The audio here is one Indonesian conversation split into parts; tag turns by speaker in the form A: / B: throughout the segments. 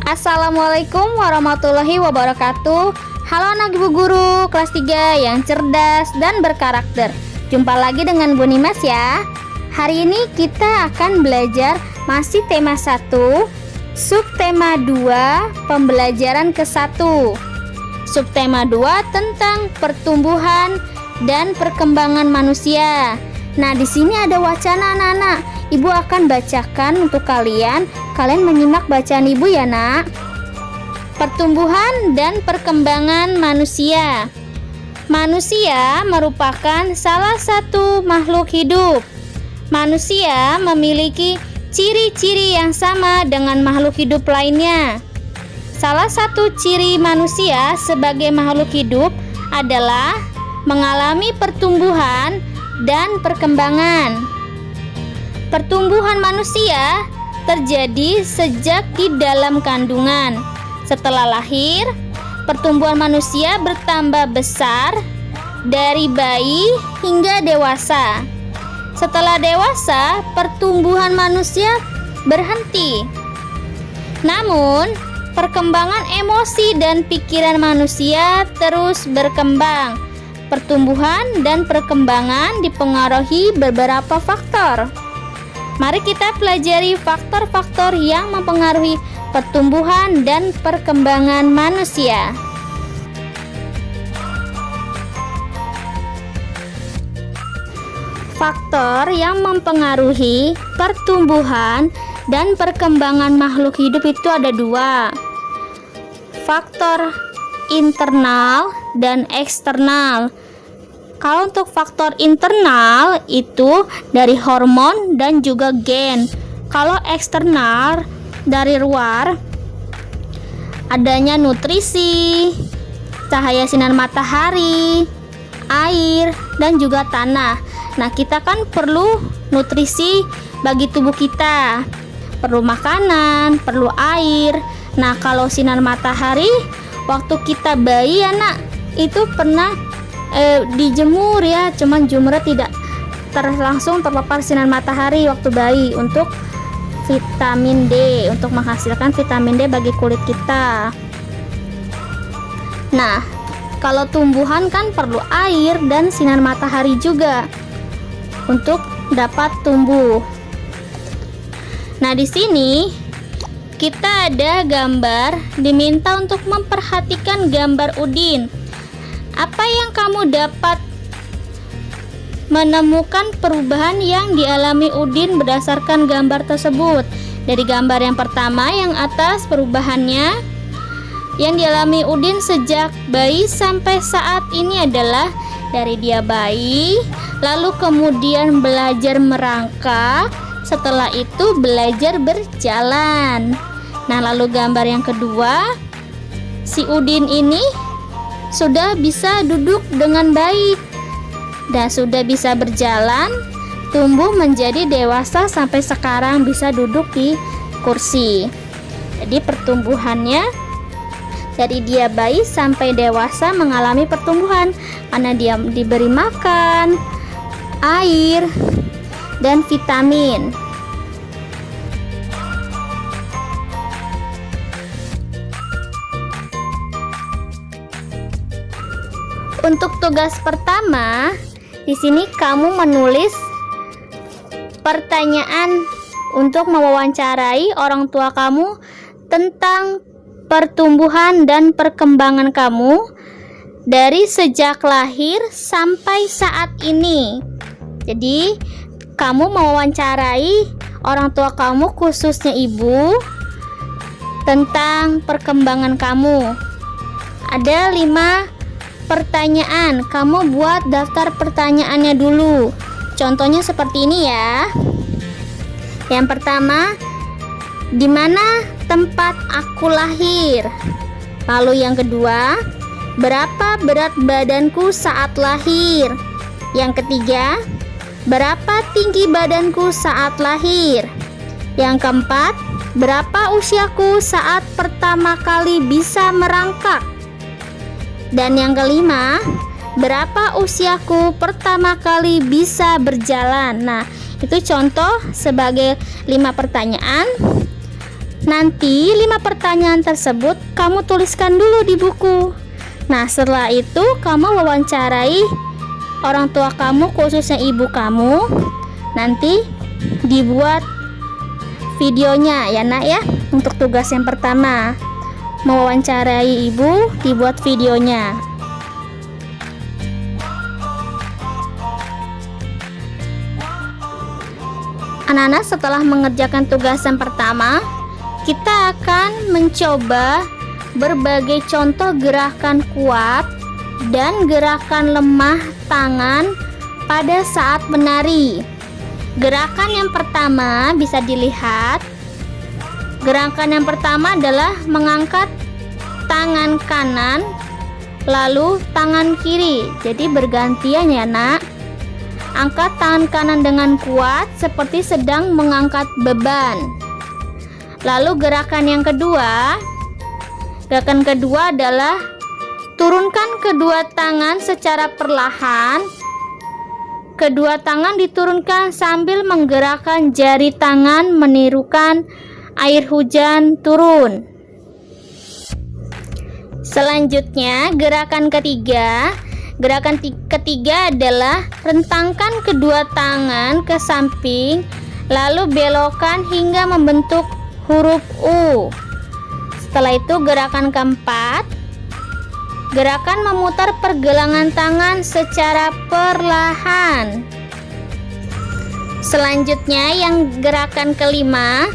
A: Assalamualaikum warahmatullahi wabarakatuh. Halo anak ibu guru kelas 3 yang cerdas dan berkarakter. Jumpa lagi dengan Bu Nimas ya. Hari ini kita akan belajar masih tema 1, subtema 2, pembelajaran ke-1. Subtema 2 tentang pertumbuhan dan perkembangan manusia. Nah, di sini ada wacana anak-anak. Ibu akan bacakan untuk kalian. Kalian menyimak bacaan ibu ya, Nak. Pertumbuhan dan perkembangan manusia. Manusia merupakan salah satu makhluk hidup. Manusia memiliki ciri-ciri yang sama dengan makhluk hidup lainnya. Salah satu ciri manusia sebagai makhluk hidup adalah mengalami pertumbuhan dan perkembangan. Pertumbuhan manusia terjadi sejak di dalam kandungan. Setelah lahir, pertumbuhan manusia bertambah besar dari bayi hingga dewasa. Setelah dewasa, pertumbuhan manusia berhenti. Namun, perkembangan emosi dan pikiran manusia terus berkembang. Pertumbuhan dan perkembangan dipengaruhi beberapa faktor. Mari kita pelajari faktor-faktor yang mempengaruhi pertumbuhan dan perkembangan manusia. Faktor yang mempengaruhi pertumbuhan dan perkembangan makhluk hidup itu ada 2. Faktor internal dan eksternal. Kalau untuk faktor internal itu dari hormon dan juga gen. Kalau eksternal dari luar adanya nutrisi, cahaya sinar matahari, air, dan juga tanah. Nah, kita kan perlu nutrisi bagi tubuh kita. Perlu makanan, perlu air. Nah, kalau sinar matahari waktu kita bayi anak itu pernah dijemur ya, cuman jemurnya tidak langsung terpapar sinar matahari waktu bayi untuk vitamin D, untuk menghasilkan vitamin D bagi kulit kita. Nah, kalau tumbuhan kan perlu air dan sinar matahari juga untuk dapat tumbuh. Nah, di sini kita ada gambar, diminta untuk memperhatikan gambar Udin. Apa yang kamu dapat menemukan perubahan yang dialami Udin berdasarkan gambar tersebut? Dari gambar yang pertama yang atas, perubahannya yang dialami Udin sejak bayi sampai saat ini adalah dari dia bayi, lalu kemudian belajar merangkak, setelah itu belajar berjalan. Nah, lalu gambar yang kedua, si Udin ini sudah bisa duduk dengan baik dan sudah bisa berjalan, tumbuh menjadi dewasa sampai sekarang bisa duduk di kursi. Jadi pertumbuhannya dari dia bayi sampai dewasa mengalami pertumbuhan karena dia diberi makan, air, dan vitamin. Untuk tugas pertama, di sini kamu menulis pertanyaan untuk mewawancarai orang tua kamu tentang pertumbuhan dan perkembangan kamu dari sejak lahir sampai saat ini. Jadi, kamu mewawancarai orang tua kamu, khususnya ibu, tentang perkembangan kamu. Ada 5 pertanyaan, kamu buat daftar pertanyaannya dulu. Contohnya seperti ini ya. Yang pertama, di mana tempat aku lahir? Lalu yang kedua, berapa berat badanku saat lahir? Yang ketiga, berapa tinggi badanku saat lahir? Yang keempat, berapa usiaku saat pertama kali bisa merangkak? Dan yang kelima, berapa usiaku pertama kali bisa berjalan? Nah, itu contoh sebagai 5 pertanyaan Nanti 5 pertanyaan tersebut kamu tuliskan dulu di buku. Nah, setelah itu kamu wawancarai orang tua kamu, khususnya ibu kamu. Nanti dibuat videonya ya nak ya. Untuk tugas yang pertama, mewawancarai ibu, dibuat videonya. Anak-anak, setelah mengerjakan tugas yang pertama, kita akan mencoba berbagai contoh gerakan kuat dan gerakan lemah tangan pada saat menari. Gerakan yang pertama bisa dilihat. Gerakan yang pertama adalah mengangkat tangan kanan lalu tangan kiri. Jadi bergantian ya nak. Angkat tangan kanan dengan kuat seperti sedang mengangkat beban. Lalu gerakan yang kedua, adalah turunkan kedua tangan secara perlahan. Kedua tangan diturunkan sambil menggerakkan jari tangan menirukan air hujan turun. Selanjutnya, gerakan ketiga adalah rentangkan kedua tangan ke samping lalu belokkan hingga membentuk huruf U. Setelah itu gerakan keempat, gerakan memutar pergelangan tangan secara perlahan. Selanjutnya yang gerakan kelima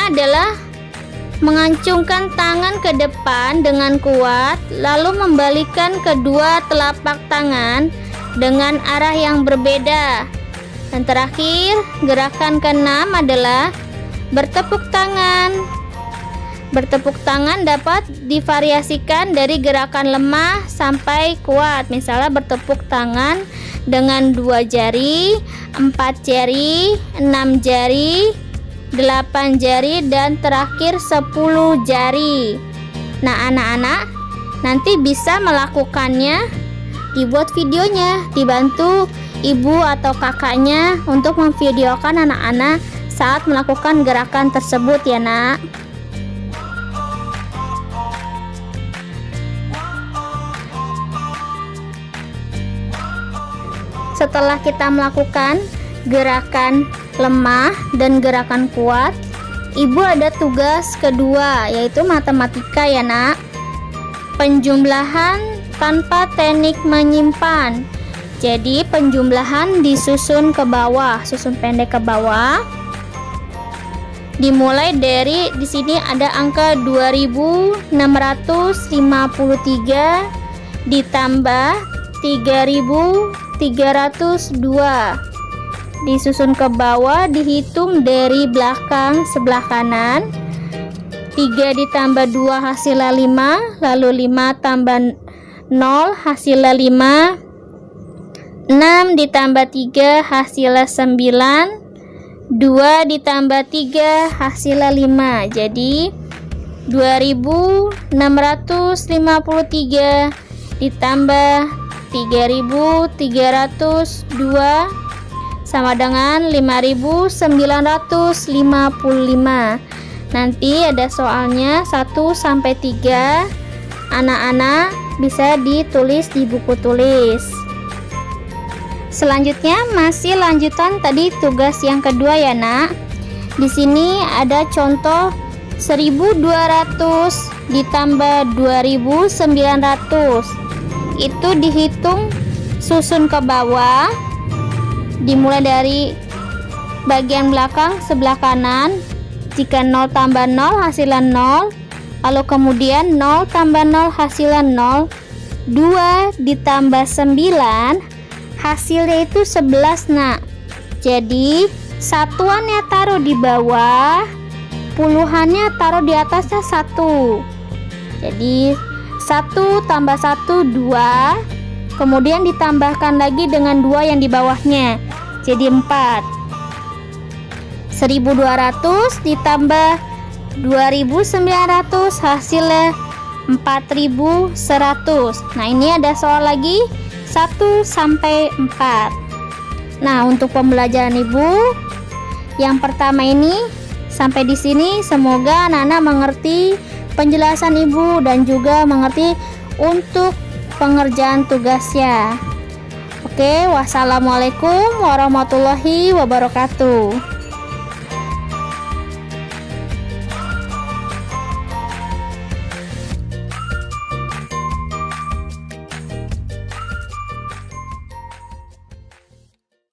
A: adalah mengacungkan tangan ke depan dengan kuat, lalu membalikkan kedua telapak tangan dengan arah yang berbeda. Dan terakhir, gerakan keenam adalah bertepuk tangan. Bertepuk tangan dapat divariasikan dari gerakan lemah sampai kuat. Misalnya bertepuk tangan dengan 2 jari, 4 jari, 6 jari, 8 jari, dan terakhir 10 jari. Nah anak-anak nanti bisa melakukannya, dibuat videonya, dibantu ibu atau kakaknya untuk memvideokan anak-anak saat melakukan gerakan tersebut ya nak. Setelah kita melakukan gerakan lemah dan gerakan kuat, ibu ada tugas kedua, yaitu matematika ya nak. Penjumlahan tanpa teknik menyimpan. Jadi penjumlahan disusun ke bawah, susun pendek ke bawah. Dimulai dari di sini ada angka 2653 ditambah 3302. Disusun ke bawah, dihitung dari belakang sebelah kanan. 3 ditambah 2 hasilnya 5, lalu 5 tambah 0 hasilnya 5. 6 ditambah 3 hasilnya 9. 2 ditambah 3 hasilnya 5. Jadi 2653 ditambah 3302 sama dengan 5955. Nanti ada soalnya 1-3. Anak-anak bisa ditulis di buku tulis. Selanjutnya masih lanjutan tadi tugas yang kedua ya nak. Di sini ada contoh 1200 ditambah 2900. Itu dihitung susun ke bawah. Dimulai dari bagian belakang sebelah kanan. Jika 0 tambah 0 hasilnya 0. Lalu kemudian 0 tambah 0 hasilnya 0. 2 ditambah 9 hasilnya itu 11 nak. Jadi satuannya taruh di bawah, puluhannya taruh di atasnya 1. Jadi 1 tambah 1 2. Kemudian ditambahkan lagi dengan 2 yang di bawahnya, jadi 4. 1200 ditambah 2900 hasilnya 4100. Nah ini ada soal lagi 1 sampai 4. Nah untuk pembelajaran ibu, yang pertama ini Sampai di sini semoga anak-anak mengerti penjelasan Ibu dan juga mengerti untuk pengerjaan tugasnya. Oke, wassalamualaikum warahmatullahi wabarakatuh.